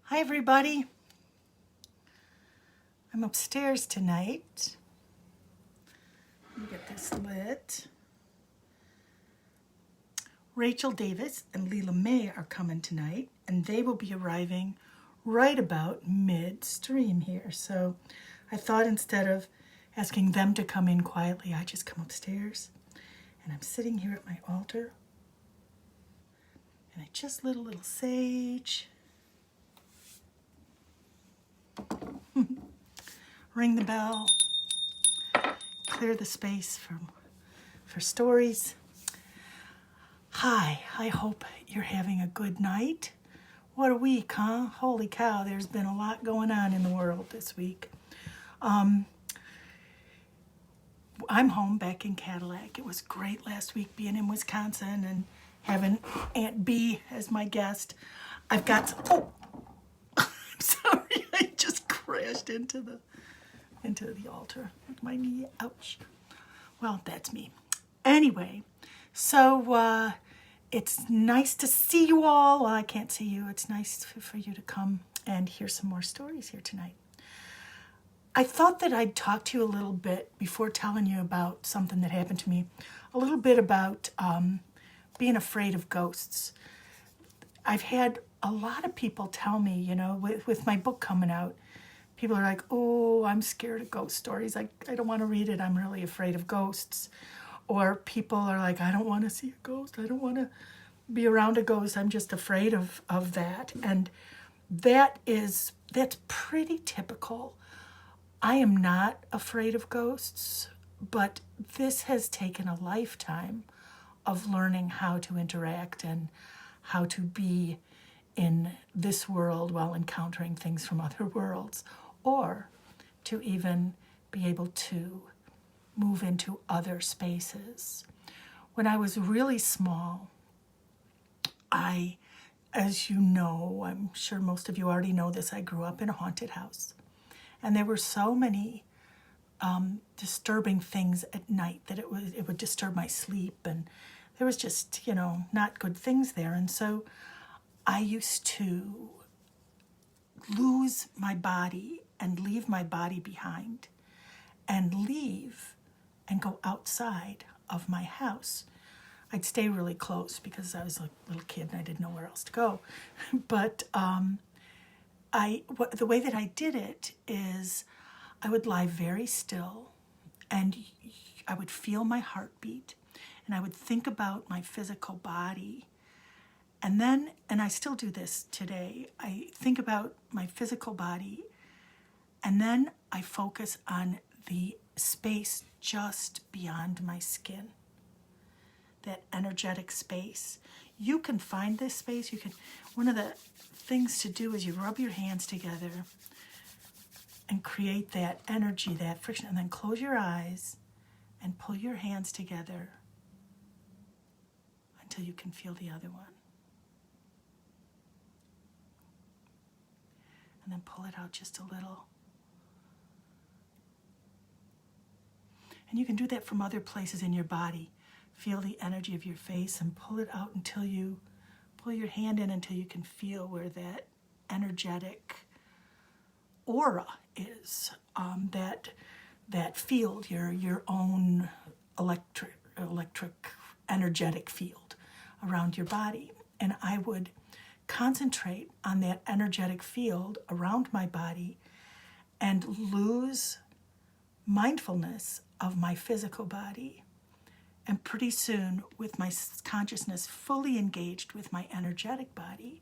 Hi everybody. I'm upstairs tonight. Let me get this lit. Rachel Davis and Leela May are coming tonight, and they will be arriving right about midstream here. So I thought instead of asking them to come in quietly, I just come upstairs. And I'm sitting here at my altar. And I just lit a little sage. Ring the bell. Clear the space for stories. Hi, I hope you're having a good night. What a week, huh? Holy cow, there's been a lot going on in the world this week. I'm home back in Cadillac. It was great last week being in Wisconsin and having Aunt B as my guest. I've got, I'm sorry, I just crashed into the altar with my knee. Ouch. Well, that's me. Anyway, so it's nice to see you all. Well, I can't see you. It's nice for you to come and hear some more stories here tonight. I thought that I'd talk to you a little bit before telling you about something that happened to me, a little bit about being afraid of ghosts. I've had a lot of people tell me, you know, with my book coming out, people are like, oh, I'm scared of ghost stories. I don't want to read it. I'm really afraid of ghosts. Or people are like, I don't want to see a ghost. I don't want to be around a ghost. I'm just afraid of that. And that's pretty typical. I am not afraid of ghosts, but this has taken a lifetime of learning how to interact and how to be in this world while encountering things from other worlds, or to even be able to move into other spaces. When I was really small, as you know, I'm sure most of you already know this, I grew up in a haunted house. And there were so many disturbing things at night that it would disturb my sleep, and there was just, not good things there. And so I used to lose my body and leave my body behind and leave and go outside of my house. I'd stay really close because I was a little kid and I didn't know where else to go. But the way that I did it is I would lie very still and I would feel my heartbeat and I would think about my physical body. And then, and I still do this today, I think about my physical body and then I focus on the space just beyond my skin, that energetic space. You can find this space. One of the things to do is you rub your hands together and create that energy, that friction, and then close your eyes and pull your hands together until you can feel the other one. And then pull it out just a little. And you can do that from other places in your body. Feel the energy of your face and pull it out until you pull your hand in until you can feel where that energetic aura is, that field, your own electric energetic field around your body. And I would concentrate on that energetic field around my body and lose mindfulness of my physical body. And pretty soon, with my consciousness fully engaged with my energetic body,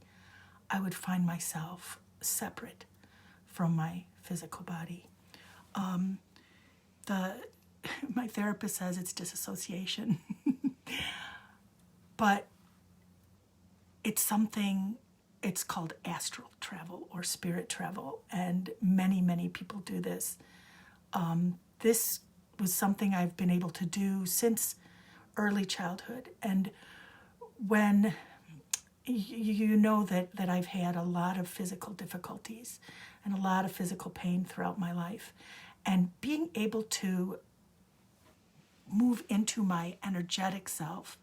I would find myself separate from my physical body. My therapist says it's disassociation, but it's called astral travel or spirit travel, and many, many people do this. This was something I've been able to do since early childhood. And when you know that I've had a lot of physical difficulties and a lot of physical pain throughout my life, and being able to move into my energetic self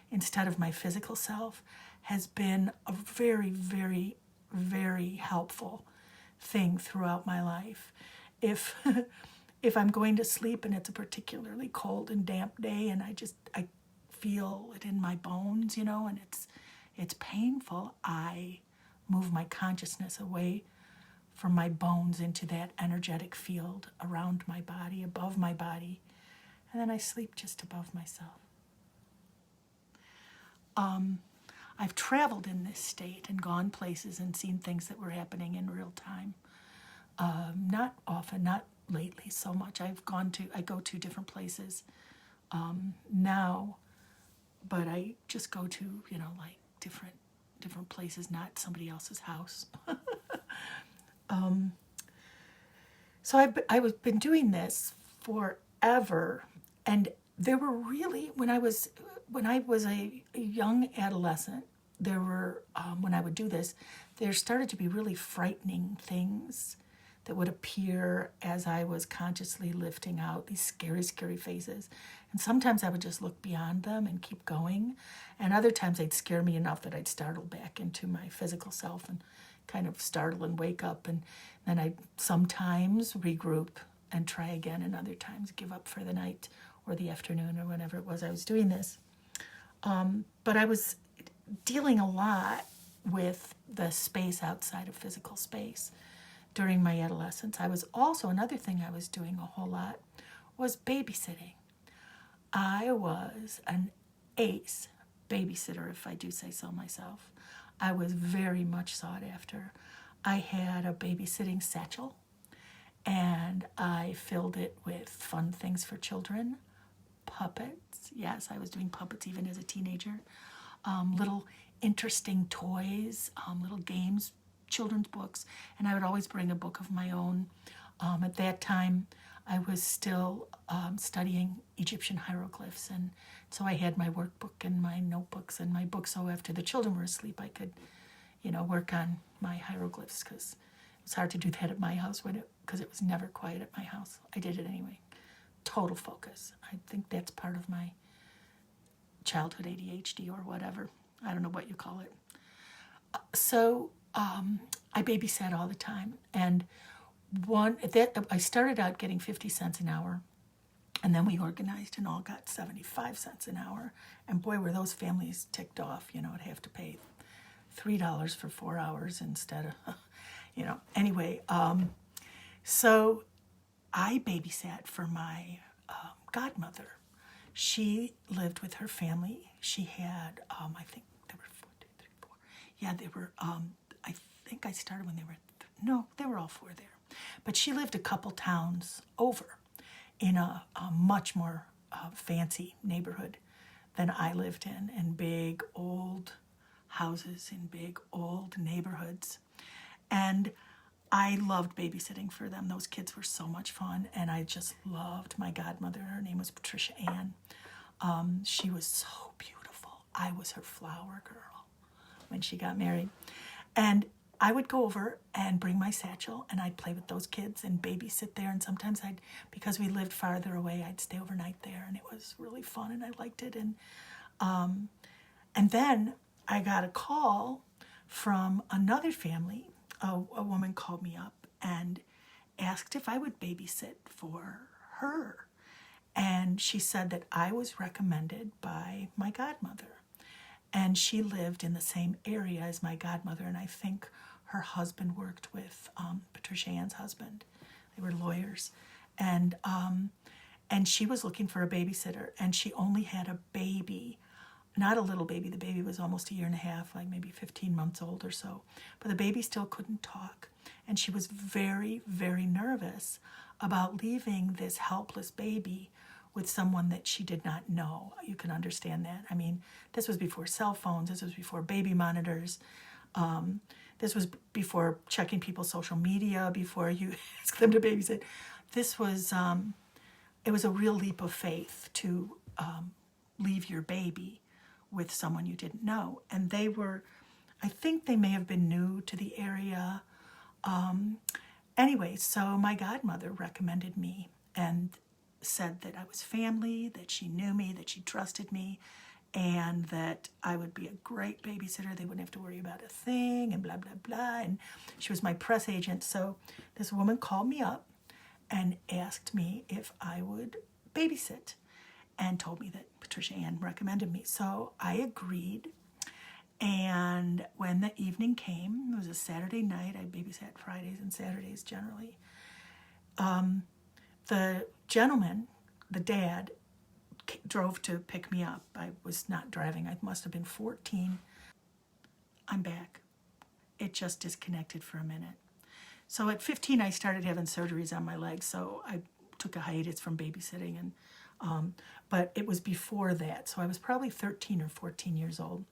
instead of my physical self has been a very, very very helpful thing throughout my life. If if I'm going to sleep and it's a particularly cold and damp day and I feel it in my bones, and it's painful, I move my consciousness away from my bones into that energetic field around my body, above my body, and then I sleep just above myself. I've traveled in this state and gone places and seen things that were happening in real time. Not often, not lately so much. I go to different places now, but I just go to, like different places, not somebody else's house. So I've been doing this forever, and there were really, when I was a young adolescent, there were, when I would do this, there started to be really frightening things that would appear as I was consciously lifting out these scary, scary faces. And sometimes I would just look beyond them and keep going. And other times they'd scare me enough that I'd startle back into my physical self and kind of startle and wake up. And then I'd sometimes regroup and try again, and other times give up for the night or the afternoon or whenever it was I was doing this. But I was dealing a lot with the space outside of physical space during my adolescence. I was also, another thing I was doing a whole lot was babysitting. I was an ace babysitter, if I do say so myself. I was very much sought after. I had a babysitting satchel, and I filled it with fun things for children, puppets. Yes, I was doing puppets even as a teenager. Little interesting toys, little games, children's books, and I would always bring a book of my own. At that time, I was still studying Egyptian hieroglyphs, and so I had my workbook and my notebooks and my books, so after the children were asleep, I could, work on my hieroglyphs, because it was hard to do that at my house because it was never quiet at my house. I did it anyway. Total focus. I think that's part of my childhood ADHD or whatever. I don't know what you call it. So I babysat all the time, and I started out getting 50 cents an hour, and then we organized and all got 75 cents an hour. And boy, were those families ticked off. I'd have to pay $3 for 4 hours instead of, Anyway, so I babysat for my godmother. She lived with her family. She had, I think there were 4, 2, 3, 4. Yeah, they were, I think I started when they were, no, they were all 4 there. But she lived a couple towns over in a much more fancy neighborhood than I lived in big old houses in big old neighborhoods. And I loved babysitting for them. Those kids were so much fun, and I just loved my godmother. Her name was Patricia Ann. She was so beautiful. I was her flower girl when she got married. And I would go over and bring my satchel, and I'd play with those kids and babysit there. And sometimes because we lived farther away, I'd stay overnight there, and it was really fun, and I liked it. And then I got a call from another family. A woman called me up and asked if I would babysit for her. And she said that I was recommended by my godmother. And she lived in the same area as my godmother, and I think her husband worked with Patricia Ann's husband. They were lawyers. And she was looking for a babysitter, and she only had a baby. Not a little baby. The baby was almost 1.5 years, like maybe 15 months old or so. But the baby still couldn't talk. And she was very, very nervous about leaving this helpless baby with someone that she did not know. You can understand that. I mean, this was before cell phones. This was before baby monitors. This was before checking people's social media, before you ask them to babysit. This was, it was a real leap of faith to leave your baby with someone you didn't know. And they were, I think they may have been new to the area. Anyway, so my godmother recommended me and said that I was family, that she knew me, that she trusted me, and that I would be a great babysitter. They wouldn't have to worry about a thing and blah, blah, blah. And she was my press agent. So this woman called me up and asked me if I would babysit and told me that Patricia Ann recommended me. So I agreed. And when the evening came, it was a Saturday night. I babysat Fridays and Saturdays generally. The gentleman, the dad, drove to pick me up. I was not driving. I must have been 14. I'm back. It just disconnected for a minute. So at 15, I started having surgeries on my legs. So I took a hiatus from babysitting, and but it was before that. So I was probably 13 or 14 years old.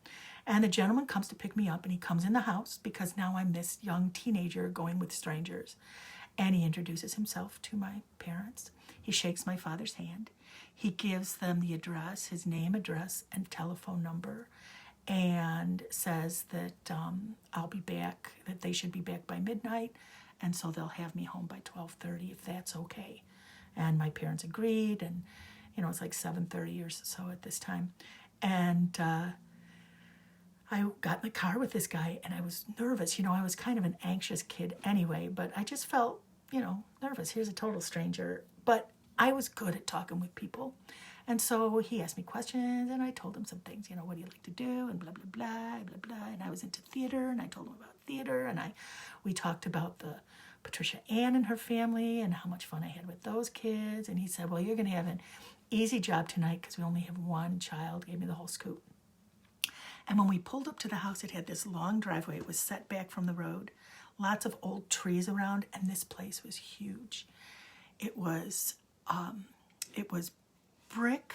And the gentleman comes to pick me up, and he comes in the house because now I'm this young teenager going with strangers. And he introduces himself to my parents. He shakes my father's hand. He gives them the address, his name, address, and telephone number, and says that I'll be back, that they should be back by midnight, and so they'll have me home by 12:30 if that's okay. And my parents agreed, and it's like 7:30 or so at this time. And I got in the car with this guy, and I was nervous. I was kind of an anxious kid anyway, but I just felt, nervous. Here's a total stranger. But I was good at talking with people. And so he asked me questions, and I told him some things, what do you like to do, and blah, blah, blah, blah, blah. And I was into theater, and I told him about theater, and we talked about the Patricia Ann and her family and how much fun I had with those kids. And he said, well, you're going to have an easy job tonight because we only have one child. Gave me the whole scoop. And when we pulled up to the house, it had this long driveway. It was set back from the road, lots of old trees around, and this place was huge. It was brick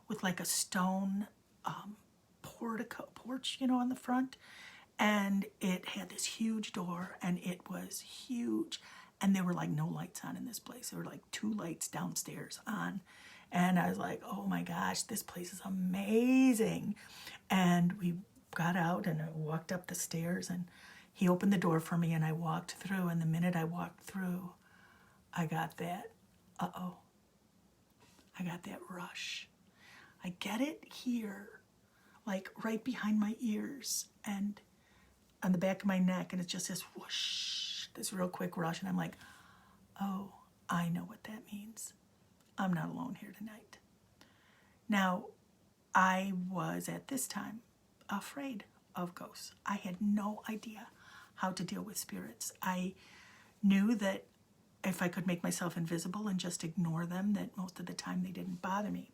with like a stone porch, on the front, and it had this huge door, and it was huge, and there were like no lights on in this place. There were like 2 lights downstairs on. And I was like, oh my gosh, this place is amazing. And we got out, and I walked up the stairs, and he opened the door for me, and I walked through. And the minute I walked through, I got that, I got that rush. I get it here, like right behind my ears and on the back of my neck. And it's just this whoosh, this real quick rush. And I'm like, oh, I know what that means. I'm not alone here tonight. Now, I was at this time afraid of ghosts. I had no idea how to deal with spirits. I knew that if I could make myself invisible and just ignore them, that most of the time they didn't bother me.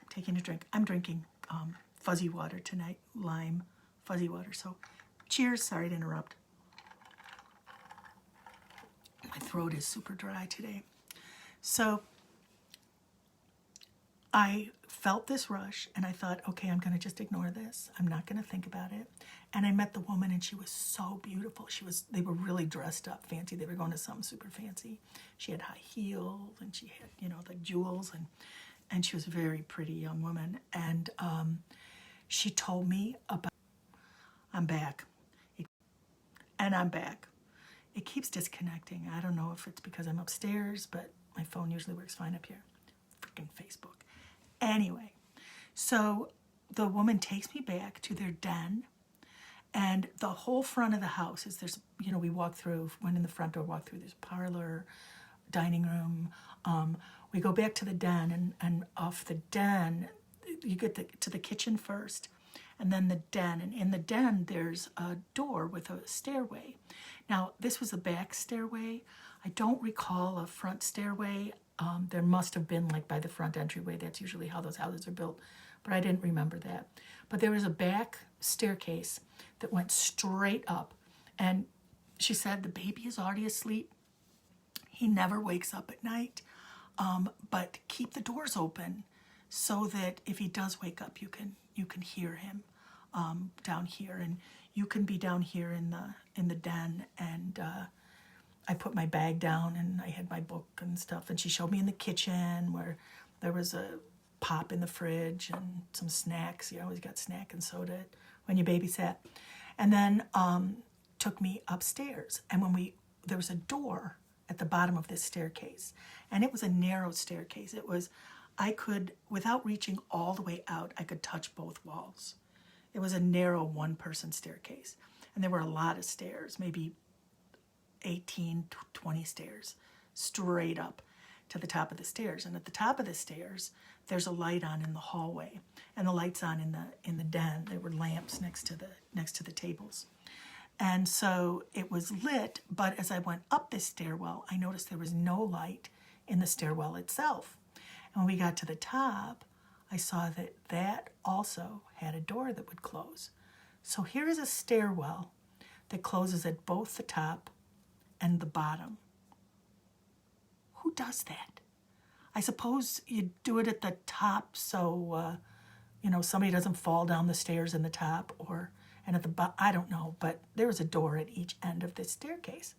I'm taking a drink. I'm drinking fuzzy water tonight, lime fuzzy water. So cheers, sorry to interrupt. My throat is super dry today. So I felt this rush, and I thought, okay, I'm going to just ignore this. I'm not going to think about it. And I met the woman, and she was so beautiful. They were really dressed up fancy. They were going to something super fancy. She had high heels, and she had, like jewels, and she was a very pretty young woman. And she told me about, I'm back. And I'm back. It keeps disconnecting. I don't know if it's because I'm upstairs, but my phone usually works fine up here. Freaking Facebook. Anyway, so the woman takes me back to their den, and the whole front of the house is, there's, we walk through, went in the front door, walked through, there's parlor, dining room. We go back to the den, and off the den, you get to the kitchen first, and then the den. And in the den, there's a door with a stairway. Now, this was a back stairway. I don't recall a front stairway. There must have been like by the front entryway. That's usually how those houses are built, but I didn't remember that. But there was a back staircase that went straight up, and she said the baby is already asleep. He never wakes up at night, but keep the doors open so that if he does wake up, you can hear him down here, and you can be down here in the den. And I put my bag down, and I had my book and stuff, and she showed me in the kitchen where there was a pop in the fridge and some snacks. You always got snack and soda when you babysat. And then took me upstairs, and there was a door at the bottom of this staircase, and it was a narrow staircase. It was I could, without reaching all the way out, I could touch both walls. It was a narrow one-person staircase. And there were a lot of stairs, maybe 18, 20 stairs, straight up to the top of the stairs. And at the top of the stairs, there's a light on in the hallway, and the light's on in the den. There were lamps next to the tables. And so it was lit, but as I went up this stairwell, I noticed there was no light in the stairwell itself. And when we got to the top, I saw that that also had a door that would close. So here is a stairwell that closes at both the top and the bottom. Who does that? I suppose you do it at the top so, somebody doesn't fall down the stairs in the top, and at the bottom, I don't know, but there was a door at each end of this staircase.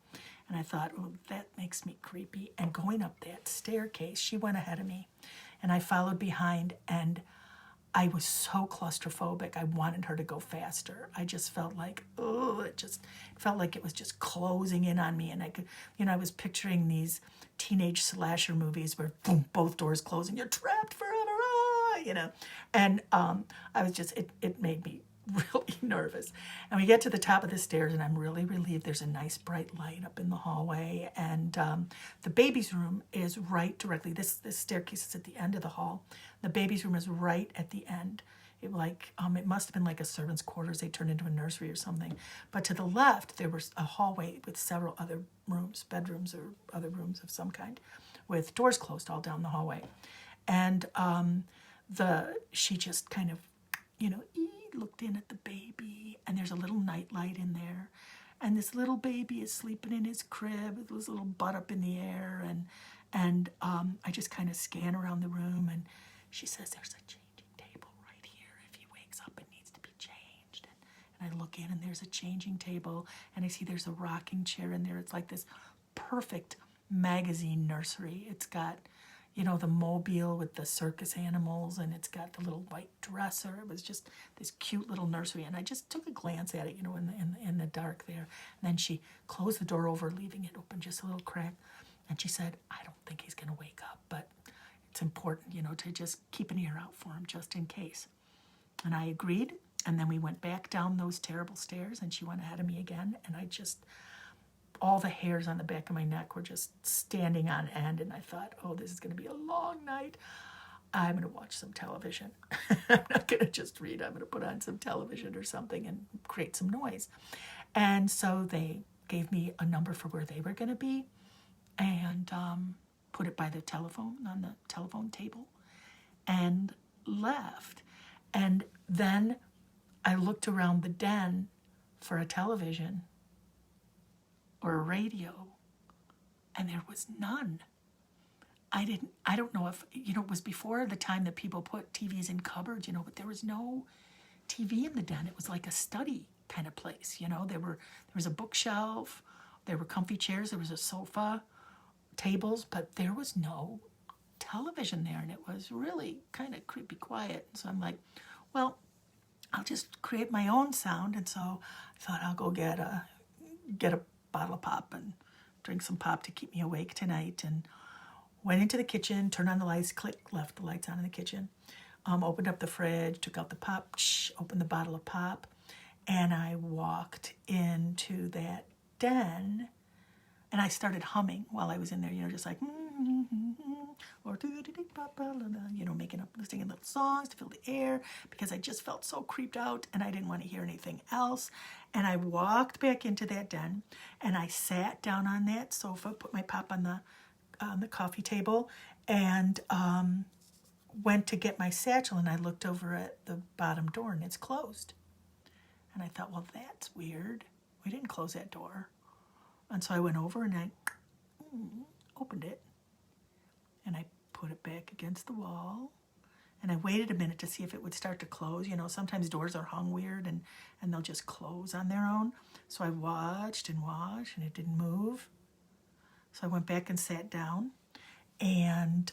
And I thought, oh, that makes me creepy. And going up that staircase, she went ahead of me, and I followed behind, and I was so claustrophobic. I wanted her to go faster. I just felt like, it felt like it was just closing in on me. And I could, I was picturing these teenage slasher movies where boom, both doors close and you're trapped forever, And I was just, it made me really nervous. And we get to the top of the stairs, and I'm really relieved there's a nice bright light up in the hallway. And the baby's room is right directly. This staircase is at the end of the hall. The baby's room is right at the end. It must have been like a servant's quarters. They turned into a nursery or something. But to the left, there was a hallway with several other rooms, bedrooms or other rooms of some kind, with doors closed all down the hallway. And she just kind of, looked in at the baby, and there's a little night light in there, and this little baby is sleeping in his crib with his little butt up in the air, and I just kind of scan around the room, and she says, there's a changing table right here. If he wakes up, it needs to be changed. And I look in, and there's a changing table, and I see there's a rocking chair in there. It's like this perfect magazine nursery. It's got the mobile with the circus animals, and it's got the little white dresser. It was just this cute little nursery, and I just took a glance at it, in the dark there. And then she closed the door over, leaving it open just a little crack. And she said, I don't think he's going to wake up, but it's important, to just keep an ear out for him just in case. And I agreed, and then we went back down those terrible stairs, and she went ahead of me again, and all the hairs on the back of my neck were just standing on end, and I thought, oh, this is going to be a long night. I'm going to watch some television. I'm not going to just read. I'm going to put on some television or something and create some noise. And so they gave me a number for where they were going to be, and put it by the telephone, on the telephone table, and left. And then I looked around the den for a television or a radio, and there was none. I don't know if, it was before the time that people put TVs in cupboards, but there was no TV in the den. It was like a study kind of place, there was a bookshelf, there were comfy chairs, there was a sofa, tables, but there was no television there, and it was really kind of creepy quiet. So I'm like, well, I'll just create my own sound, and so I thought I'll go get a bottle of pop and drink some pop to keep me awake tonight, and went into the kitchen, turned on the lights, left the lights on in the kitchen, opened up the fridge, took out the pop, opened the bottle of pop, and I walked into that den, and I started humming while I was in there, just like, or making up, singing little songs to fill the air, because I just felt so creeped out, and I didn't want to hear anything else. And I walked back into that den, and I sat down on that sofa, put my pop on the coffee table, and went to get my satchel, and I looked over at the bottom door, and it's closed. And I thought, well, that's weird. We didn't close that door. And so I went over, and I opened it, and I put it back against the wall, and I waited a minute to see if it would start to close. Sometimes doors are hung weird, and they'll just close on their own. So I watched, and it didn't move. So I went back and sat down, and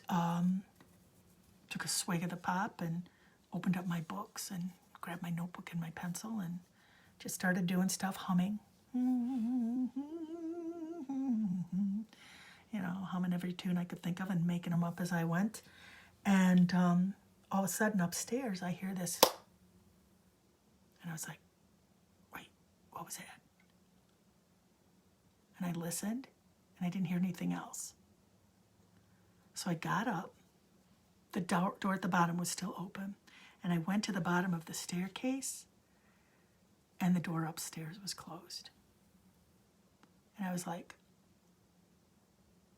took a swig of the pop, and opened up my books, and grabbed my notebook and my pencil, and just started doing stuff, humming. Humming every tune I could think of and making them up as I went. And all of a sudden upstairs, I hear this. And I was like, wait, what was that? And I listened, and I didn't hear anything else. So I got up. The door at the bottom was still open. And I went to the bottom of the staircase, and the door upstairs was closed. And I was like,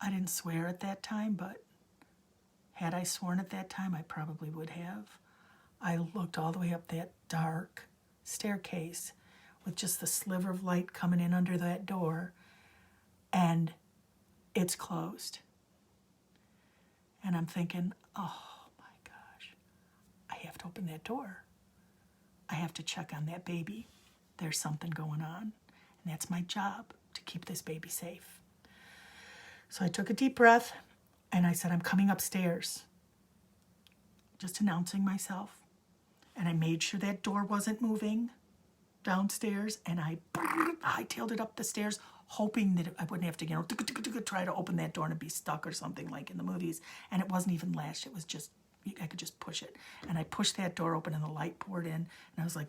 I didn't swear at that time, but had I sworn at that time, I probably would have. I looked all the way up that dark staircase with just the sliver of light coming in under that door, and it's closed. And I'm thinking, oh my gosh, I have to open that door. I have to check on that baby. There's something going on, and that's my job, to keep this baby safe. So I took a deep breath, and I said, I'm coming upstairs. Just announcing myself. And I made sure that door wasn't moving downstairs, and I hightailed it up the stairs, hoping that I wouldn't have to, try to open that door and it'd be stuck or something like in the movies. And it wasn't even latched. It was just, I could just push it. And I pushed that door open, and the light poured in, and I was like,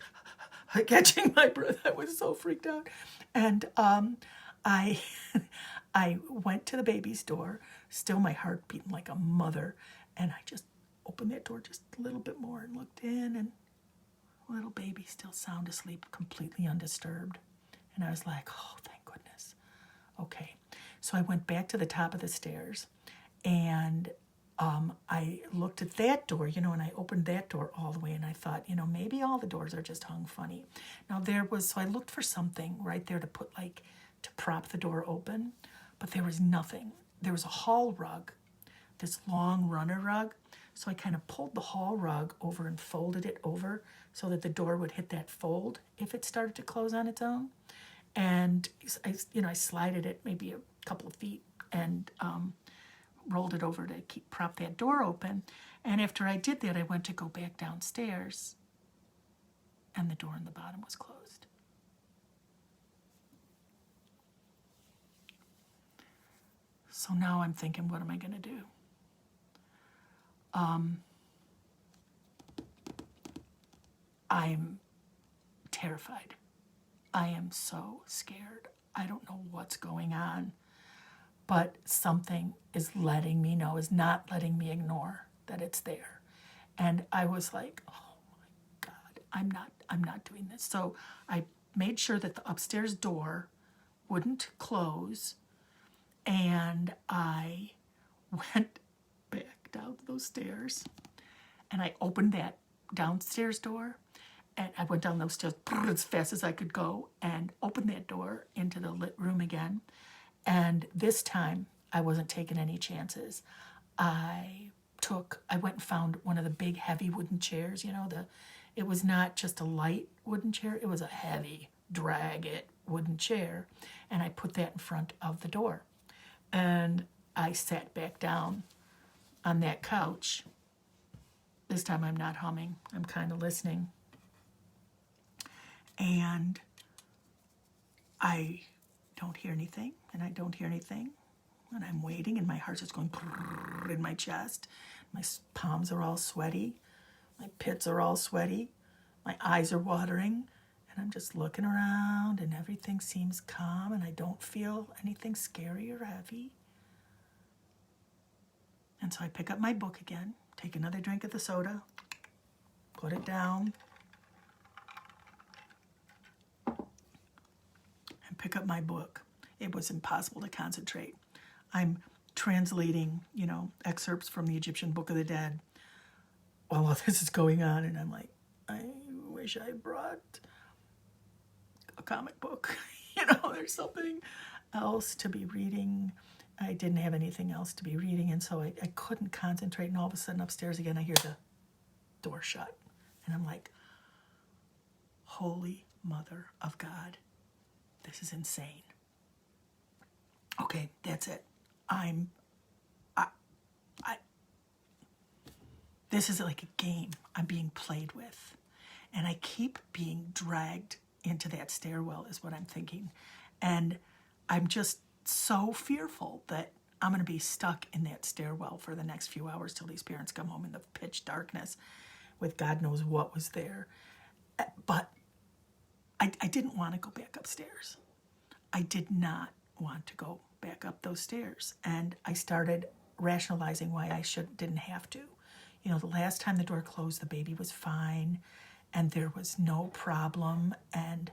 catching my breath. I was so freaked out. And I went to the baby's door, still my heart beating like a mother, and I just opened that door just a little bit more and looked in, and little baby still sound asleep, completely undisturbed. And I was like, oh, thank goodness. Okay. So I went back to the top of the stairs, and I looked at that door, and I opened that door all the way, and I thought, maybe all the doors are just hung funny. Now so I looked for something right there to put, to prop the door open, but there was nothing. There was a hall rug, this long runner rug. So I kind of pulled the hall rug over and folded it over so that the door would hit that fold if it started to close on its own. And I slided it maybe a couple of feet and rolled it over to prop that door open. And after I did that, I went to go back downstairs, and the door in the bottom was closed. So now I'm thinking, what am I going to do? I'm terrified. I am so scared. I don't know what's going on, but something is letting me know, is not letting me ignore that it's there. And I was like, oh my God, I'm not doing this. So I made sure that the upstairs door wouldn't close, and I went back down those stairs, and I opened that downstairs door, and I went down those stairs as fast as I could go and opened that door into the lit room again. And this time, I wasn't taking any chances. I went and found one of the big heavy wooden chairs, it was not just a light wooden chair, it was a heavy, drag-it wooden chair, and I put that in front of the door. And I sat back down on that couch. This time I'm not humming, I'm kind of listening. And I don't hear anything, and I don't hear anything. And I'm waiting, and my heart's just going in my chest. My palms are all sweaty. My pits are all sweaty. My eyes are watering. And I'm just looking around, and everything seems calm, and I don't feel anything scary or heavy. And so I pick up my book again, take another drink of the soda, put it down, and pick up my book. It was impossible to concentrate. I'm translating, excerpts from the Egyptian Book of the Dead while all this is going on, and I'm like, I wish I brought a comic book. There's something else to be reading. I didn't have anything else to be reading, and so I couldn't concentrate, and all of a sudden upstairs again I hear the door shut, and I'm like, holy mother of God, this is insane. Okay, that's it. This is like a game I'm being played with, and I keep being dragged into that stairwell is what I'm thinking, and I'm just so fearful that I'm going to be stuck in that stairwell for the next few hours till these parents come home in the pitch darkness with God knows what was there. But I didn't want to go back upstairs. I did not want to go back up those stairs. And I started rationalizing why I didn't have to. You know, the last time the door closed, the baby was fine and there was no problem. And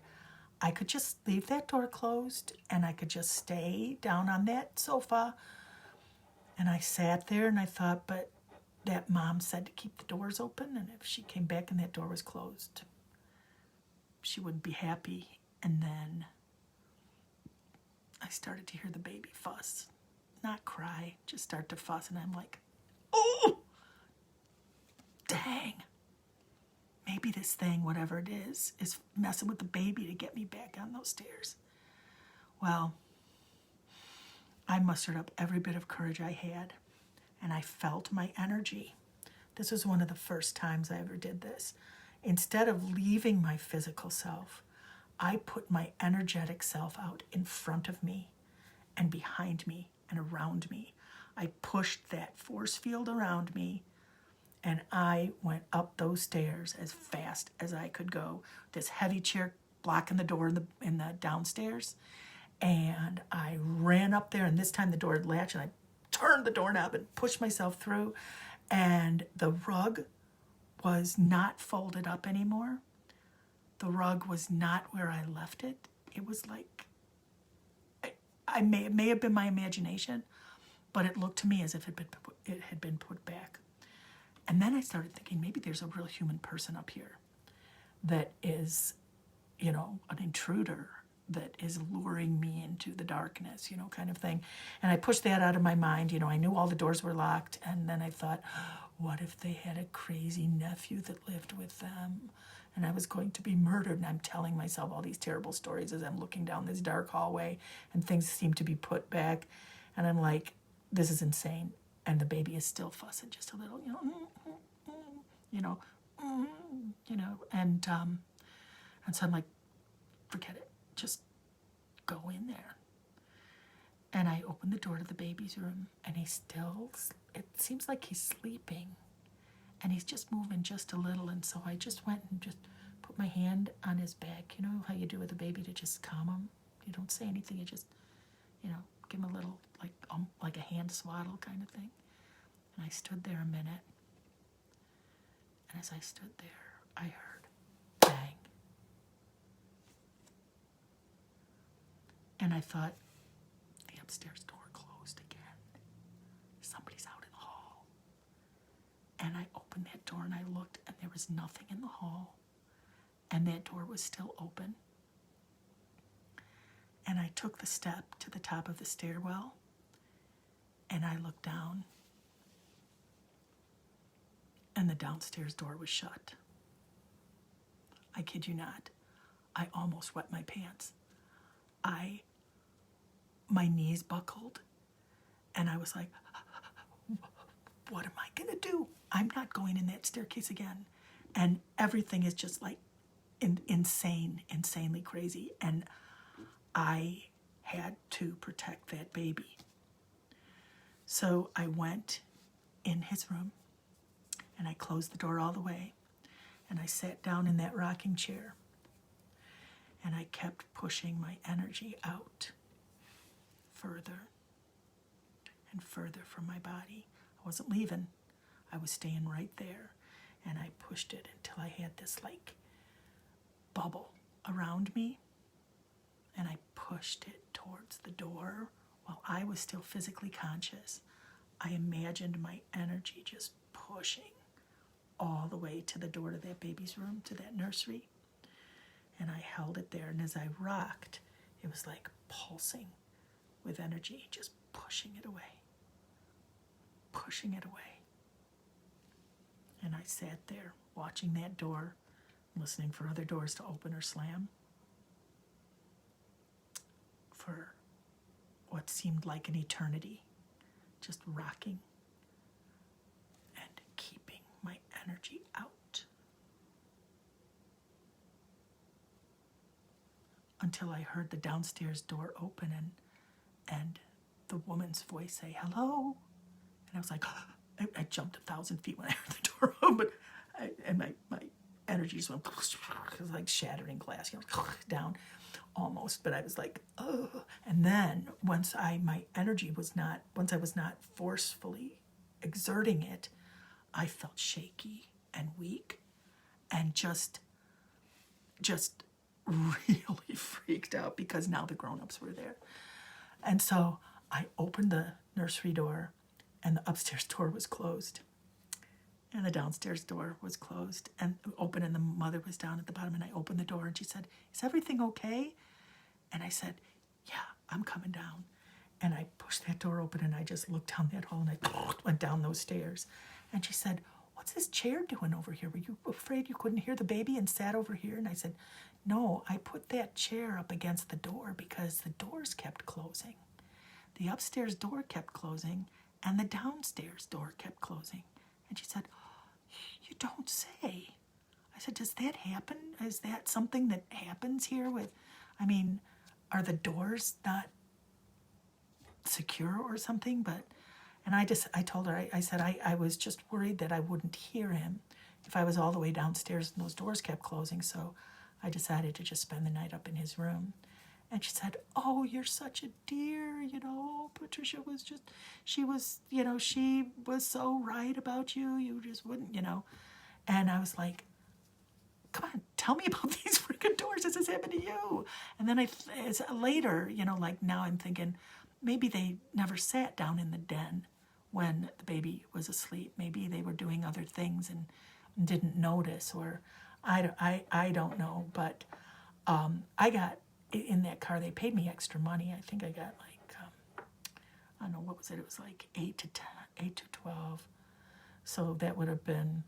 I could just leave that door closed and I could just stay down on that sofa. And I sat there and I thought, but that mom said to keep the doors open. And if she came back and that door was closed, she wouldn't be happy. And then I started to hear the baby fuss, not cry, just start to fuss. And I'm like, oh, dang. Maybe this thing, whatever it is messing with the baby to get me back on those stairs. Well, I mustered up every bit of courage I had, and I felt my energy. This was one of the first times I ever did this. Instead of leaving my physical self, I put my energetic self out in front of me and behind me and around me. I pushed that force field around me, and I went up those stairs as fast as I could go. This heavy chair blocking the door in the downstairs. And I ran up there, and this time the door had latched, and I turned the doorknob and pushed myself through. And the rug was not folded up anymore. The rug was not where I left it. It was like, it may have been my imagination, but it looked to me as if it had been put back. And then I started thinking, maybe there's a real human person up here that is, you know, an intruder that is luring me into the darkness, you know, kind of thing. And I pushed that out of my mind. You know, I knew all the doors were locked. And then I thought, what if they had a crazy nephew that lived with them? And I was going to be murdered. And I'm telling myself all these terrible stories as I'm looking down this dark hallway and things seem to be put back. And I'm like, this is insane. And the baby is still fussing just a little, you know, and so I'm like, forget it, just go in there. And I opened the door to the baby's room, and it seems like he's sleeping, and he's just moving just a little. And so I just went and just put my hand on his back, you know how you do with a baby to just calm him. You don't say anything, you just, you know, give him a little, like a hand swaddle kind of thing. And I stood there a minute. And as I stood there, I heard bang. And I thought, the upstairs door closed again. Somebody's out in the hall. And I opened that door and I looked, and there was nothing in the hall. And that door was still open. And I took the step to the top of the stairwell, and I looked down, and the downstairs door was shut. I kid you not. I almost wet my pants. My knees buckled, and I was like, what am I gonna do? I'm not going in that staircase again. And everything is just like insanely crazy. And I had to protect that baby. So I went in his room, and I closed the door all the way, and I sat down in that rocking chair, and I kept pushing my energy out further and further from my body. I wasn't leaving. I was staying right there, and I pushed it until I had this like bubble around me, and I pushed it towards the door while I was still physically conscious. I imagined my energy just pushing all the way to the door to that baby's room, to that nursery. And I held it there, and as I rocked, it was like pulsing with energy, just pushing it away. And I sat there watching that door, listening for other doors to open or slam, for what seemed like an eternity, just rocking and keeping my energy out. Until I heard the downstairs door open, and the woman's voice say, hello? And I was like, I jumped 1,000 feet when I heard the door open. And my energy just went, it was like shattering glass, down almost. But I was like, oh. And then once I was not forcefully exerting it, I felt shaky and weak and just really freaked out because now the grown-ups were there. And so I opened the nursery door and the upstairs door was closed. And the downstairs door was closed and open, and the mother was down at the bottom. And I opened the door and she said, is everything okay? And I said, yeah, I'm coming down. And I pushed that door open and I just looked down that hall and I went down those stairs. And she said, what's this chair doing over here? Were you afraid you couldn't hear the baby and sat over here? And I said, no, I put that chair up against the door because the doors kept closing. The upstairs door kept closing and the downstairs door kept closing. And she said, you don't say. I said, does that happen? Is that something that happens here are the doors not secure or something? And I told her, I said, I was just worried that I wouldn't hear him if I was all the way downstairs and those doors kept closing. So I decided to just spend the night up in his room. And she said, oh, you're such a dear, Patricia was she was so right about you. You just wouldn't, And I was like, come on, tell me about these freaking doors. Does this happen to you? And then later, now I'm thinking, maybe they never sat down in the den when the baby was asleep. Maybe they were doing other things and didn't notice, or I don't know. But I got, in that car, they paid me extra money. I think I got I don't know, what was it? It was like 8 to 12. So that would have been,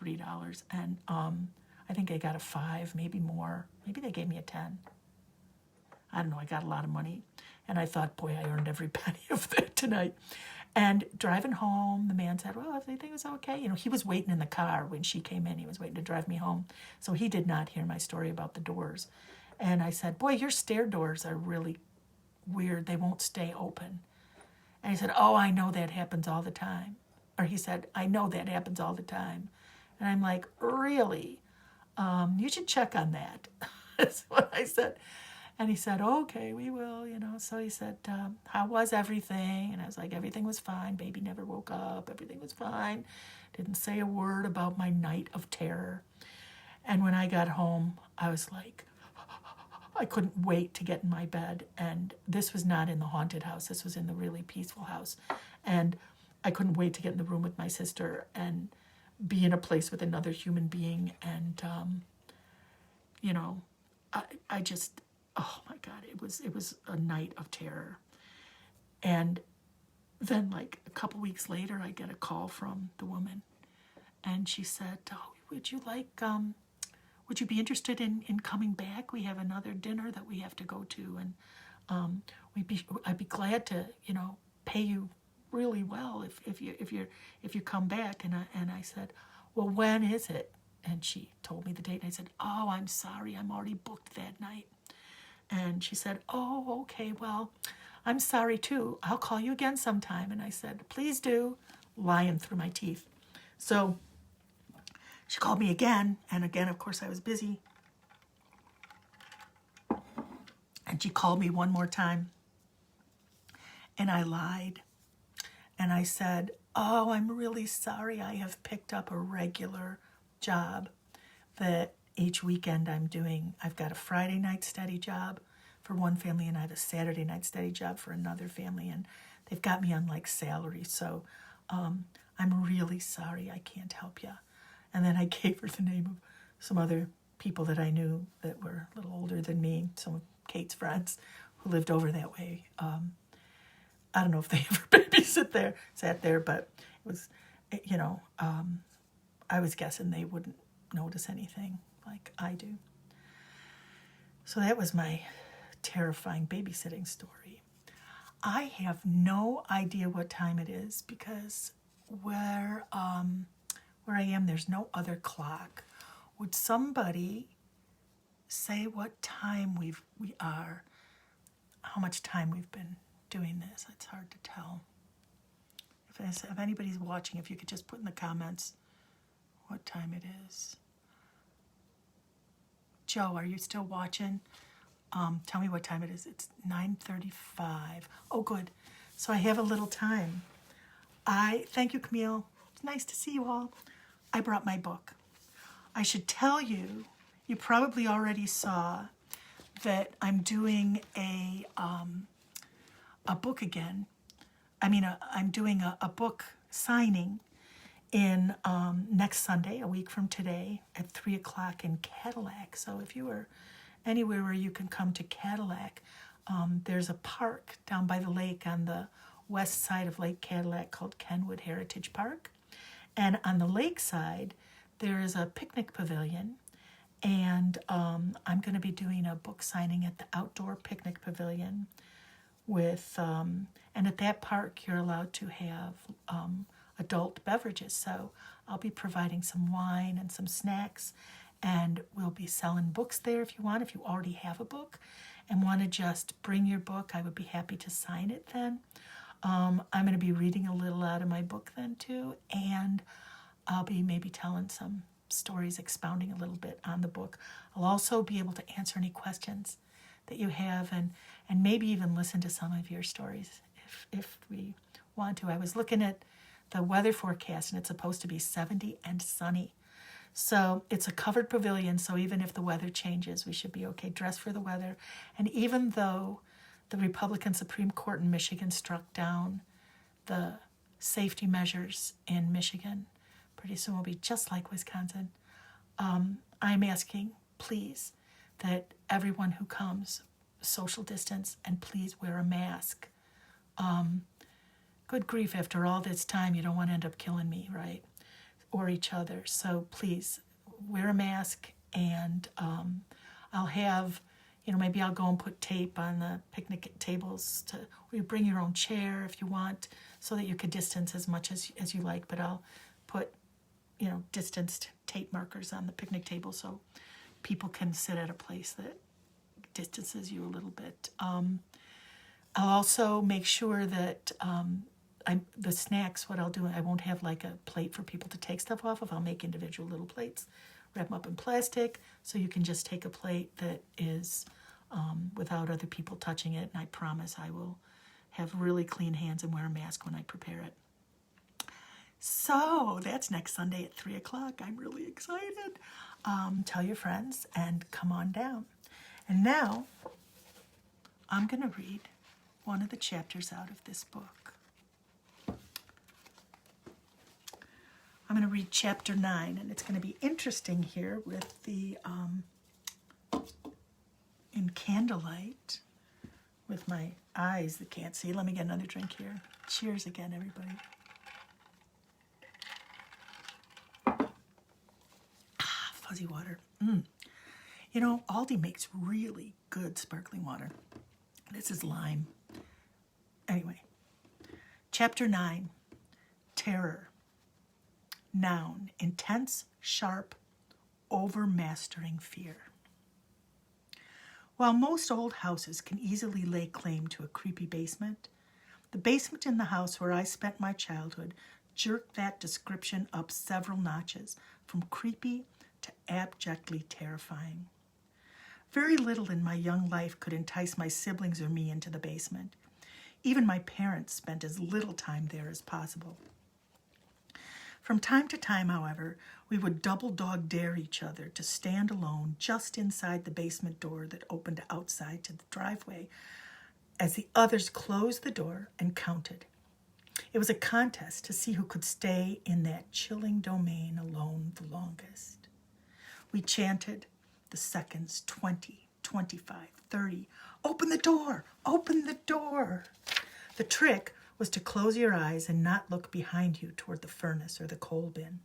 $3. And I think I got a 5, maybe more. Maybe they gave me a 10. I don't know, I got a lot of money. And I thought, boy, I earned every penny of that tonight. And driving home, the man said, well, everything was okay. He was waiting in the car when she came in. He was waiting to drive me home. So he did not hear my story about the doors. And I said, boy, your stair doors are really weird. They won't stay open. And he said, oh, I know that happens all the time. Or he said, I know that happens all the time. And I'm like, really? You should check on that. That's what I said. And he said, okay, we will, So he said, how was everything? And I was like, everything was fine. Baby never woke up. Everything was fine. Didn't say a word about my night of terror. And when I got home, I was like, I couldn't wait to get in my bed. And this was not in the haunted house. This was in the really peaceful house. And I couldn't wait to get in the room with my sister and be in a place with another human being. And, I just... oh my God, it was a night of terror. And then like a couple weeks later, I get a call from the woman. And she said, oh, would you be interested in coming back? We have another dinner that we have to go to. And I'd be glad to, pay you really well if you come back. And I said, well, when is it? And she told me the date. And I said, oh, I'm sorry, I'm already booked that night. And she said, oh, okay, well, I'm sorry too. I'll call you again sometime. And I said, please do, lying through my teeth. So she called me again. And again, of course, I was busy. And she called me one more time. And I lied. And I said, oh, I'm really sorry. I have picked up a regular job that each weekend I've got a Friday night study job for one family and I have a Saturday night study job for another family, and they've got me on like salary. So I'm really sorry, I can't help you. And then I gave her the name of some other people that I knew that were a little older than me, some of Kate's friends who lived over that way. I don't know if they ever sat there, but it was, I was guessing they wouldn't notice anything like I do. So that was my terrifying babysitting story. I have no idea what time it is because where I am, there's no other clock. Would somebody say what time we are? how much time we've been doing this. It's hard to tell. If anybody's watching, if you could just put in the comments what time it is. Joe, are you still watching? Tell me what time it is. It's 9:35. Oh, good. So I have a little time. Thank you, Camille. It's nice to see you all. I brought my book. I should tell you, you probably already saw that I'm doing a book again. I'm doing a book signing in next Sunday, a week from today, at 3 o'clock in Cadillac. So if you are anywhere where you can come to Cadillac, there's a park down by the lake on the west side of Lake Cadillac called Kenwood Heritage Park. And on the lake side, there is a picnic pavilion. And I'm going to be doing a book signing at the outdoor picnic pavilion with, and at that park, you're allowed to have adult beverages. So I'll be providing some wine and some snacks, and we'll be selling books there if you want. If you already have a book and want to just bring your book, I would be happy to sign it then. I'm going to be reading a little out of my book then too, and I'll be maybe telling some stories, expounding a little bit on the book. I'll also be able to answer any questions that you have, and maybe even listen to some of your stories if we want to. I was looking at the weather forecast, and it's supposed to be 70 and sunny. So it's a covered pavilion, so even if the weather changes, we should be okay. Dress for the weather. And even though the Republican Supreme Court in Michigan struck down the safety measures in Michigan, pretty soon will be just like Wisconsin. I'm asking, please, that everyone who comes social distance and please wear a mask. Good grief, after all this time, you don't want to end up killing me, right? Or each other. So please wear a mask, and I'll have, maybe I'll go and put tape on the picnic tables or you bring your own chair if you want, so that you could distance as much as you like, but I'll put distanced tape markers on the picnic table so people can sit at a place that distances you a little bit. I'll also make sure that the snacks, what I'll do, I won't have like a plate for people to take stuff off of. I'll make individual little plates, wrap them up in plastic, so you can just take a plate that is without other people touching it. And I promise I will have really clean hands and wear a mask when I prepare it. So that's next Sunday at 3 o'clock. I'm really excited. Tell your friends and come on down. And now I'm going to read one of the chapters out of this book. I'm going to read chapter 9, and it's going to be interesting here with the, in candlelight, with my eyes that can't see. Let me get another drink here. Cheers again, everybody. Fuzzy water. Aldi makes really good sparkling water. This is lime. Anyway, chapter 9, terror. Noun, intense, sharp, overmastering fear. While most old houses can easily lay claim to a creepy basement, the basement in the house where I spent my childhood jerked that description up several notches, from creepy to abjectly terrifying. Very little in my young life could entice my siblings or me into the basement. Even my parents spent as little time there as possible. From time to time, however, we would double dog dare each other to stand alone just inside the basement door that opened outside to the driveway as the others closed the door and counted. It was a contest to see who could stay in that chilling domain alone the longest. We chanted the seconds, 20, 25, 30. Open the door! Open the door! The trick was to close your eyes and not look behind you toward the furnace or the coal bin.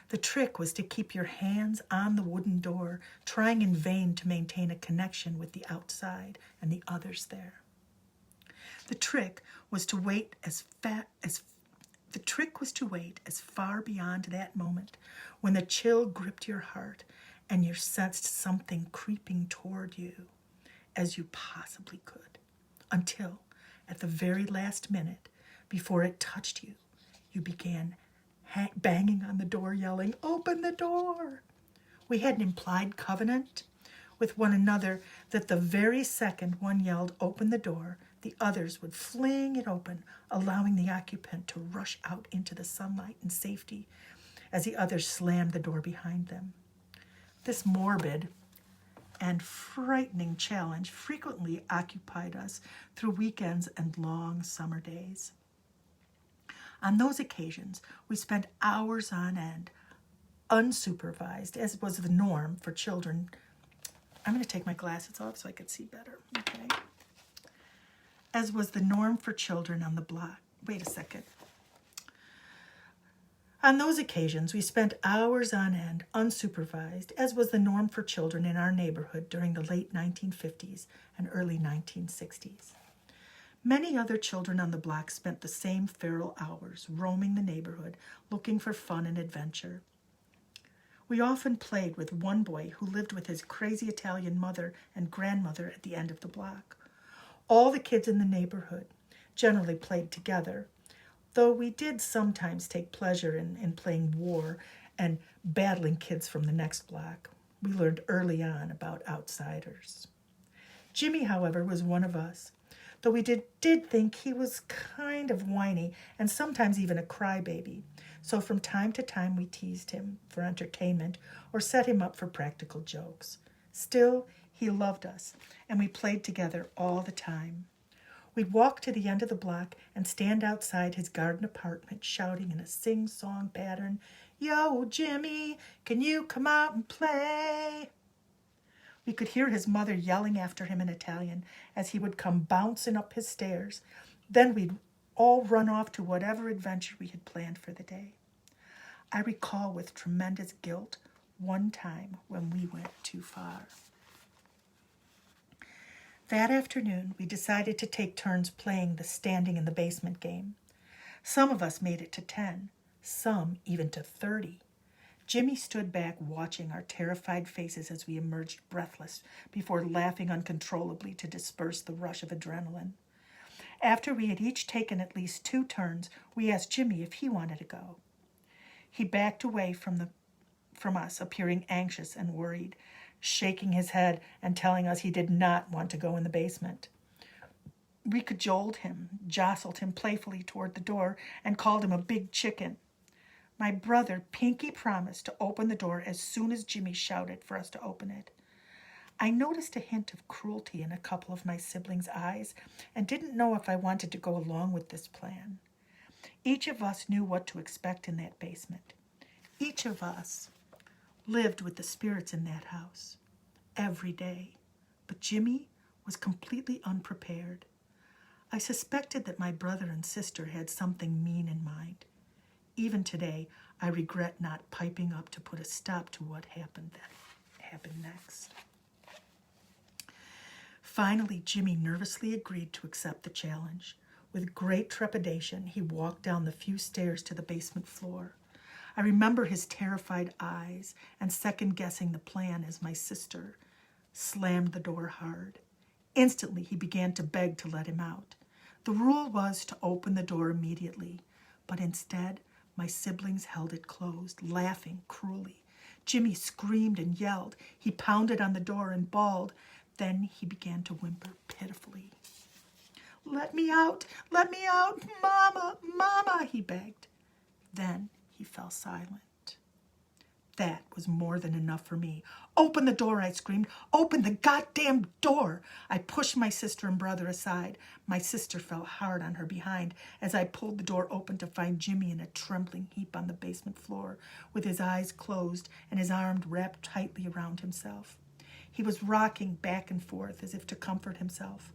The trick was to keep your hands on the wooden door, trying in vain to maintain a connection with the outside and the others there. The trick was to wait as far beyond that moment when the chill gripped your heart and you sensed something creeping toward you as you possibly could. until, at the very last minute, before it touched you, you began banging on the door, yelling, "Open the door!" We had an implied covenant with one another that the very second one yelled, "Open the door," the others would fling it open, allowing the occupant to rush out into the sunlight and safety as the others slammed the door behind them. This morbid and frightening challenge frequently occupied us through weekends and long summer days. On those occasions, we spent hours on end, unsupervised, as was the norm for children. I'm going to take my glasses off so I can see better. Okay. As was the norm for children on the block. Wait a second. On those occasions, we spent hours on end, unsupervised, as was the norm for children in our neighborhood during the late 1950s and early 1960s. Many other children on the block spent the same feral hours, roaming the neighborhood, looking for fun and adventure. We often played with one boy who lived with his crazy Italian mother and grandmother at the end of the block. All the kids in the neighborhood generally played together, though we did sometimes take pleasure in playing war and battling kids from the next block. We learned early on about outsiders. Jimmy, however, was one of us, though we did think he was kind of whiny and sometimes even a crybaby. So from time to time we teased him for entertainment or set him up for practical jokes. Still, he loved us, and we played together all the time. We'd walk to the end of the block and stand outside his garden apartment shouting in a sing-song pattern, "Yo, Jimmy, can you come out and play?" We could hear his mother yelling after him in Italian as he would come bouncing up his stairs. Then we'd all run off to whatever adventure we had planned for the day. I recall with tremendous guilt one time when we went too far. That afternoon, we decided to take turns playing the standing in the basement game. Some of us made it to 10, some even to 30. Jimmy stood back watching our terrified faces as we emerged breathless before laughing uncontrollably to disperse the rush of adrenaline. After we had each taken at least 2 turns, we asked Jimmy if he wanted to go. He backed away from us, appearing anxious and worried, shaking his head and telling us he did not want to go in the basement. We cajoled him, jostled him playfully toward the door, and called him a big chicken. My brother Pinky promised to open the door as soon as Jimmy shouted for us to open it. I noticed a hint of cruelty in a couple of my siblings' eyes and didn't know if I wanted to go along with this plan. Each of us knew what to expect in that basement. Each of us lived with the spirits in that house every day, but Jimmy was completely unprepared. I suspected that my brother and sister had something mean in mind. Even today, I regret not piping up to put a stop to what happened next. Finally, Jimmy nervously agreed to accept the challenge. With great trepidation, he walked down the few stairs to the basement floor. I remember his terrified eyes and second-guessing the plan as my sister slammed the door hard. Instantly, he began to beg to let him out. The rule was to open the door immediately, but instead, my siblings held it closed, laughing cruelly. Jimmy screamed and yelled. He pounded on the door and bawled. Then he began to whimper pitifully. Let me out, Mama, Mama, he begged. Then he fell silent. That was more than enough for me. Open the door, I screamed. Open the goddamn door. I pushed my sister and brother aside. My sister fell hard on her behind as I pulled the door open to find Jimmy in a trembling heap on the basement floor, with his eyes closed and his arms wrapped tightly around himself. He was rocking back and forth as if to comfort himself.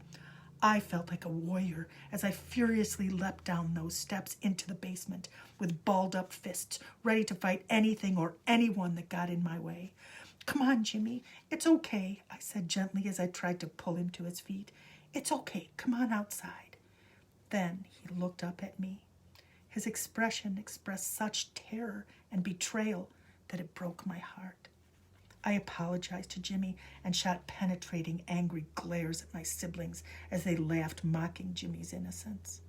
I felt like a warrior as I furiously leapt down those steps into the basement with balled-up fists, ready to fight anything or anyone that got in my way. Come on, Jimmy. It's okay, I said gently as I tried to pull him to his feet. It's okay. Come on outside. Then he looked up at me. His expression expressed such terror and betrayal that it broke my heart. I apologized to Jimmy and shot penetrating, angry glares at my siblings as they laughed, mocking Jimmy's innocence.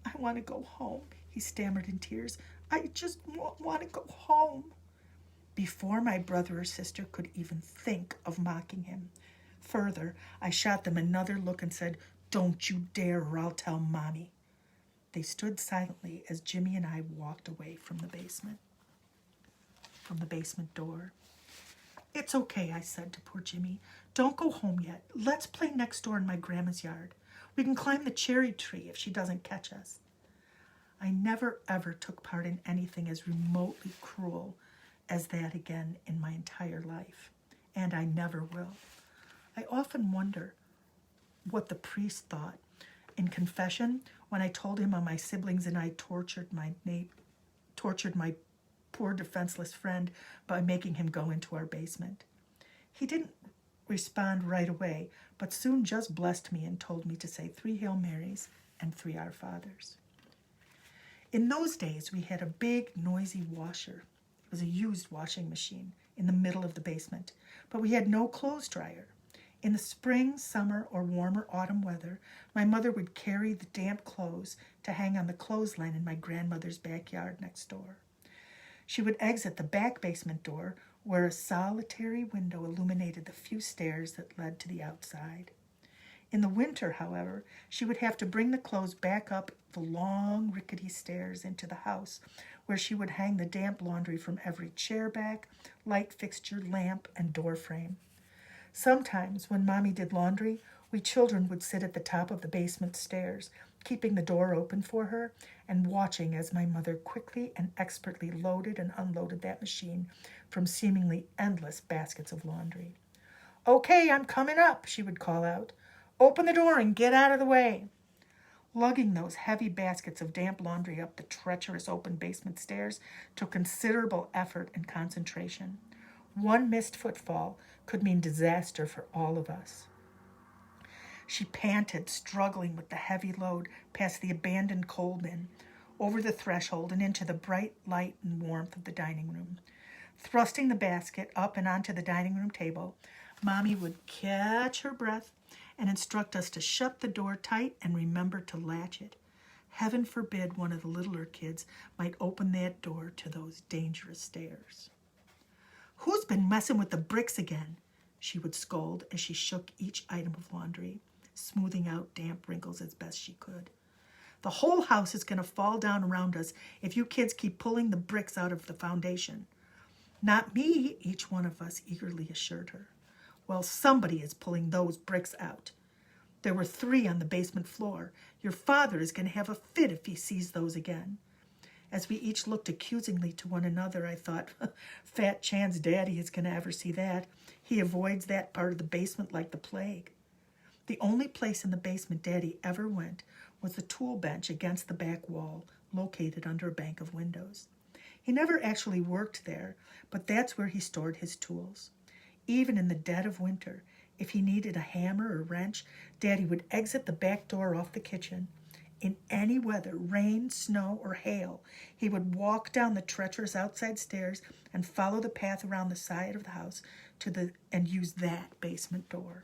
I want to go home, he stammered in tears. I just want to go home. Before my brother or sister could even think of mocking him. Further, I shot them another look and said, "Don't you dare, or I'll tell Mommy." They stood silently as Jimmy and I walked away from the basement door. "It's okay," I said to poor Jimmy. "Don't go home yet. Let's play next door in my grandma's yard. We can climb the cherry tree if she doesn't catch us." I never ever took part in anything as remotely cruel as that again in my entire life, and I never will. I often wonder what the priest thought. In confession, when I told him how my siblings and I tortured my poor defenseless friend by making him go into our basement. He didn't respond right away, but soon just blessed me and told me to say 3 Hail Marys and 3 Our Fathers. In those days, we had a big, noisy washer. It was a used washing machine in the middle of the basement, but we had no clothes dryer. In the spring, summer, or warmer autumn weather, my mother would carry the damp clothes to hang on the clothesline in my grandmother's backyard next door. She would exit the back basement door, where a solitary window illuminated the few stairs that led to the outside. In the winter, however, she would have to bring the clothes back up the long, rickety stairs into the house, where she would hang the damp laundry from every chair back, light fixture, lamp, and door frame. Sometimes, when Mommy did laundry, we children would sit at the top of the basement stairs, keeping the door open for her and watching as my mother quickly and expertly loaded and unloaded that machine from seemingly endless baskets of laundry. "Okay, I'm coming up," she would call out. "Open the door and get out of the way." Lugging those heavy baskets of damp laundry up the treacherous open basement stairs took considerable effort and concentration. One missed footfall could mean disaster for all of us. She panted, struggling with the heavy load past the abandoned coal bin, over the threshold and into the bright light and warmth of the dining room. Thrusting the basket up and onto the dining room table, Mommy would catch her breath and instruct us to shut the door tight and remember to latch it. Heaven forbid one of the littler kids might open that door to those dangerous stairs. "Who's been messing with the bricks again?" she would scold as she shook each item of laundry, smoothing out damp wrinkles as best she could. "The whole house is going to fall down around us if you kids keep pulling the bricks out of the foundation." "Not me," each one of us eagerly assured her. "Well, somebody is pulling those bricks out. There were 3 on the basement floor. Your father is going to have a fit if he sees those again." As we each looked accusingly to one another, I thought, fat chance Daddy is going to ever see that. He avoids that part of the basement like the plague. The only place in the basement Daddy ever went was the tool bench against the back wall, located under a bank of windows. He never actually worked there, but that's where he stored his tools. Even in the dead of winter, if he needed a hammer or wrench, Daddy would exit the back door off the kitchen. In any weather, rain, snow, or hail, he would walk down the treacherous outside stairs and follow the path around the side of the house and use that basement door.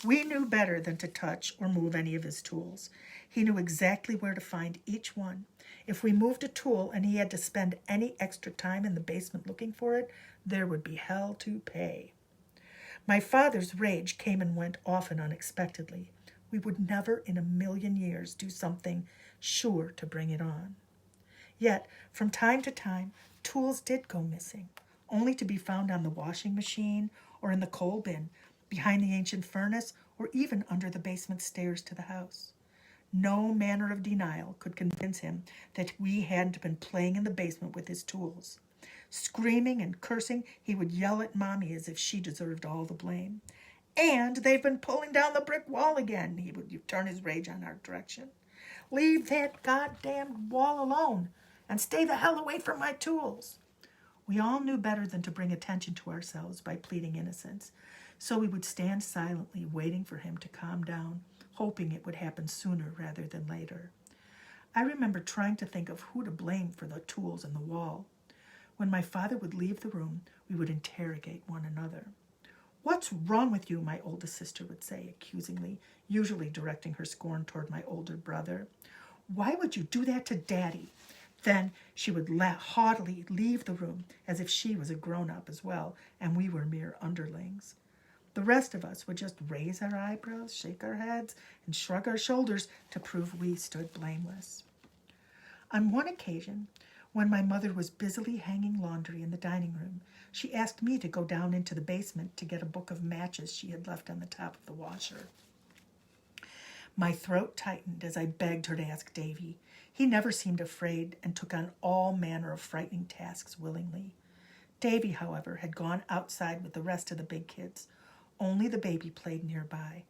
We knew better than to touch or move any of his tools. He knew exactly where to find each one. If we moved a tool and he had to spend any extra time in the basement looking for it, there would be hell to pay. My father's rage came and went often unexpectedly. We would never in a million years do something sure to bring it on. Yet, from time to time, tools did go missing, only to be found on the washing machine or in the coal bin, behind the ancient furnace, or even under the basement stairs to the house. No manner of denial could convince him that we hadn't been playing in the basement with his tools. Screaming and cursing, he would yell at Mommy as if she deserved all the blame. "And they've been pulling down the brick wall again," he would turn his rage on our direction. "Leave that goddamn wall alone and stay the hell away from my tools." We all knew better than to bring attention to ourselves by pleading innocence, so we would stand silently waiting for him to calm down, hoping it would happen sooner rather than later. I remember trying to think of who to blame for the tools in the wall. When my father would leave the room, we would interrogate one another. "What's wrong with you?" my oldest sister would say accusingly, usually directing her scorn toward my older brother. "Why would you do that to Daddy?" Then she would haughtily leave the room as if she was a grown-up as well, and we were mere underlings. The rest of us would just raise our eyebrows, shake our heads, and shrug our shoulders to prove we stood blameless. On one occasion, when my mother was busily hanging laundry in the dining room, she asked me to go down into the basement to get a book of matches she had left on the top of the washer. My throat tightened as I begged her to ask Davy. He never seemed afraid and took on all manner of frightening tasks willingly. Davy, however, had gone outside with the rest of the big kids. Only the baby played nearby.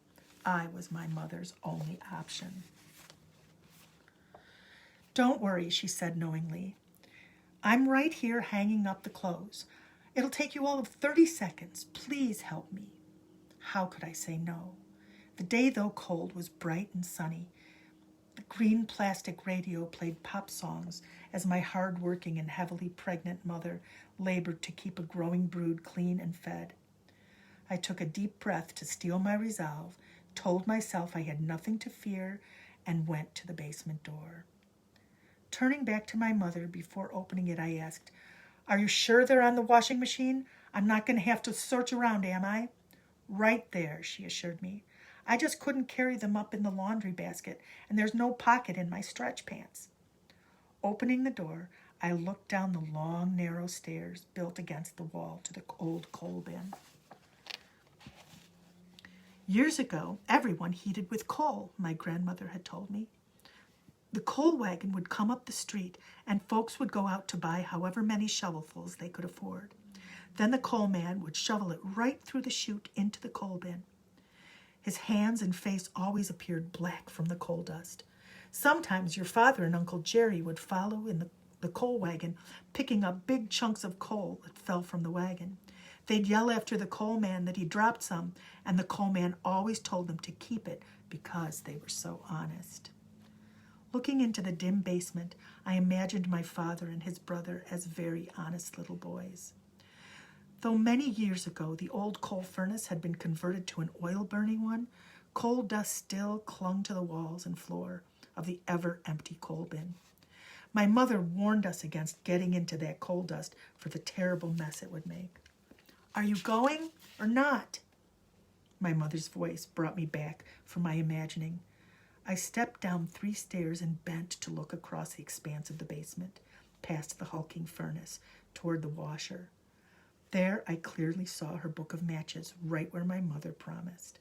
I was my mother's only option. "Don't worry," she said knowingly. "I'm right here hanging up the clothes. It'll take you all of 30 seconds. Please help me." How could I say no? The day, though cold, was bright and sunny. The green plastic radio played pop songs as my hard-working and heavily pregnant mother labored to keep a growing brood clean and fed. I took a deep breath to steel my resolve, told myself I had nothing to fear, and went to the basement door. Turning back to my mother before opening it, I asked, "Are you sure they're on the washing machine? I'm not going to have to search around, am I?" "Right there," she assured me. "I just couldn't carry them up in the laundry basket, and there's no pocket in my stretch pants." Opening the door, I looked down the long, narrow stairs built against the wall to the old coal bin. Years ago, everyone heated with coal, my grandmother had told me. The coal wagon would come up the street, and folks would go out to buy however many shovelfuls they could afford. Then the coal man would shovel it right through the chute into the coal bin. His hands and face always appeared black from the coal dust. Sometimes your father and Uncle Jerry would follow in the coal wagon, picking up big chunks of coal that fell from the wagon. They'd yell after the coal man that he dropped some, and the coal man always told them to keep it because they were so honest. Looking into the dim basement, I imagined my father and his brother as very honest little boys. Though many years ago the old coal furnace had been converted to an oil-burning one, coal dust still clung to the walls and floor of the ever-empty coal bin. My mother warned us against getting into that coal dust for the terrible mess it would make. "Are you going or not?" My mother's voice brought me back from my imagining. I stepped down 3 stairs and bent to look across the expanse of the basement, past the hulking furnace, toward the washer. There I clearly saw her book of matches right where my mother promised.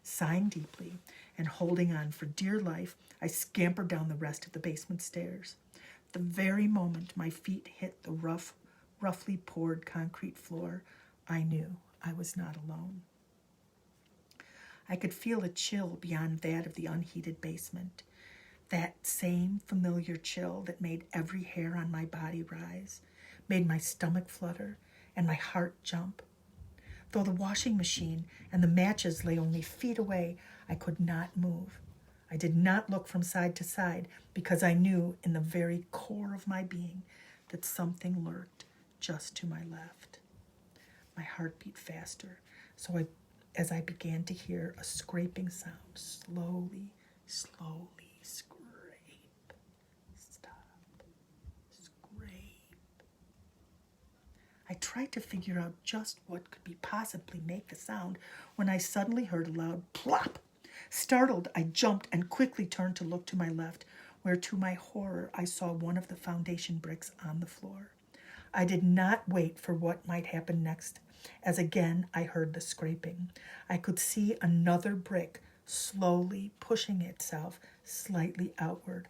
Sighing deeply and holding on for dear life, I scampered down the rest of the basement stairs. The very moment my feet hit the roughly poured concrete floor, I knew I was not alone. I could feel a chill beyond that of the unheated basement. That same familiar chill that made every hair on my body rise, made my stomach flutter, and my heart jump. Though the washing machine and the matches lay only feet away, I could not move. I did not look from side to side because I knew in the very core of my being that something lurked just to my left. My heart beat faster, as I began to hear a scraping sound, slowly scrape, stop, scrape. I tried to figure out just what could possibly make the sound when I suddenly heard a loud plop. Startled, I jumped and quickly turned to look to my left, where to my horror I saw one of the foundation bricks on the floor. I did not wait for what might happen next, as again I heard the scraping. I could see another brick slowly pushing itself slightly outward,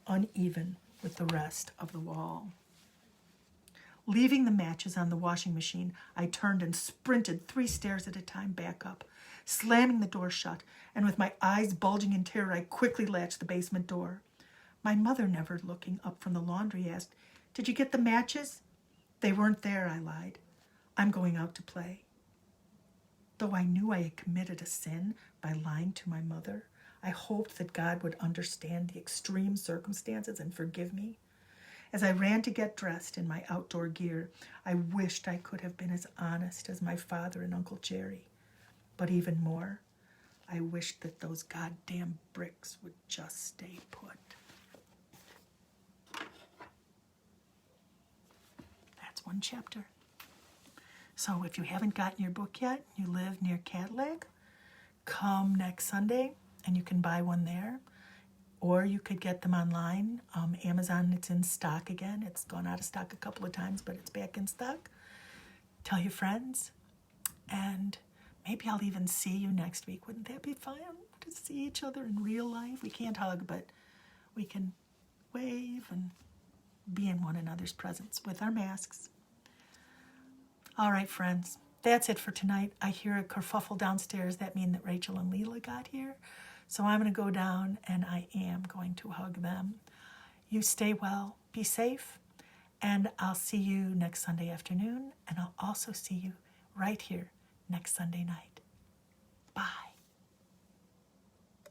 uneven with the rest of the wall. Leaving the matches on the washing machine, I turned and sprinted 3 stairs at a time back up, slamming the door shut, and with my eyes bulging in terror, I quickly latched the basement door. My mother, never looking up from the laundry, asked, "Did you get the matches?" "They weren't there," I lied. "I'm going out to play." Though I knew I had committed a sin by lying to my mother, I hoped that God would understand the extreme circumstances and forgive me. As I ran to get dressed in my outdoor gear, I wished I could have been as honest as my father and Uncle Jerry. But even more, I wished that those goddamn bricks would just stay put. That's one chapter. So if you haven't gotten your book yet, you live near Cadillac, come next Sunday and you can buy one there. Or you could get them online. Amazon, it's in stock again. It's gone out of stock a couple of times, but it's back in stock. Tell your friends. And maybe I'll even see you next week. Wouldn't that be fun to see each other in real life? We can't hug, but we can wave and be in one another's presence with our masks. All right, friends. That's it for tonight. I hear a kerfuffle downstairs. That means that Rachel and Leela got here. So I'm going to go down and I am going to hug them. You stay well, be safe, and I'll see you next Sunday afternoon, and I'll also see you right here next Sunday night. Bye.